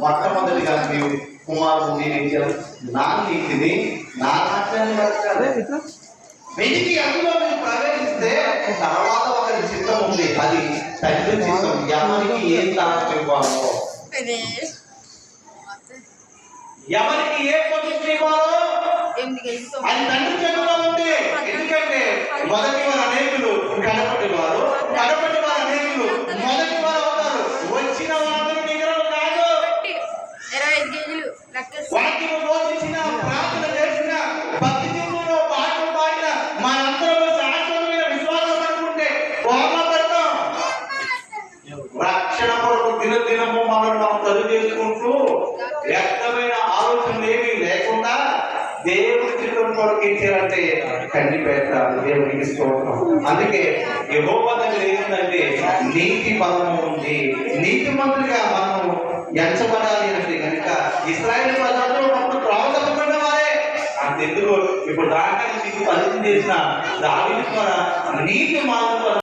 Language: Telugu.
మొట్టమొదటిగా నీవు కుమారుడు నా నీతిని నా రాజ్యాన్ని వెతికి అందులో మీరు ప్రవేశిస్తే తర్వాత ఒకరి చిత్తం ఉంది, అది తండ్రి చిత్తం. ఎవరికి ఏం తారకం ఇవ్వాలో, ఎవరికి ఏ పొజిషన్ ఇవ్వాలో అది తండ్రి చేతిలో ఉంది. ఎందుకంటే మొదటి వారు అనేకులు, కడపటి వారు అనేకులు, మొదటి వారు అవుతారు. వచ్చిన వాళ్ళని నిగరం కాదు, వాక్యము బోధించిన, ప్రార్థన చేసిన, భక్తి జీవితంలో పాటలు పాడిన మనందరూ శాశ్వతమైన విశ్వాసం అనుకుంటే కోపపడతాం. రక్షణ కొరకు దినదినము మనం చదువు చేసుకుంటూ వ్యక్తమైన ఆలోచనలు ఏమీ లేకుండా దేవుడి చిత్రం కొరకు ఇచ్చారంటే కండిపేట దేవుడికి స్తోత్రం. అందుకే యెహోవా దగ్గర ఏంటంటే నీతి బలము ఉంది. నీతి మంత్రిగా మనం ఎంచబడాలి అంటే కనుక ఇశ్రాయేలు ప్రజలు ఒకప్పుడు త్రోవ తప్పకుండా వారే అంతెందుకు ఇప్పుడు దాకా నీకు పరిచయం చేసిన దావీదు ద్వారా నీతి మార్గం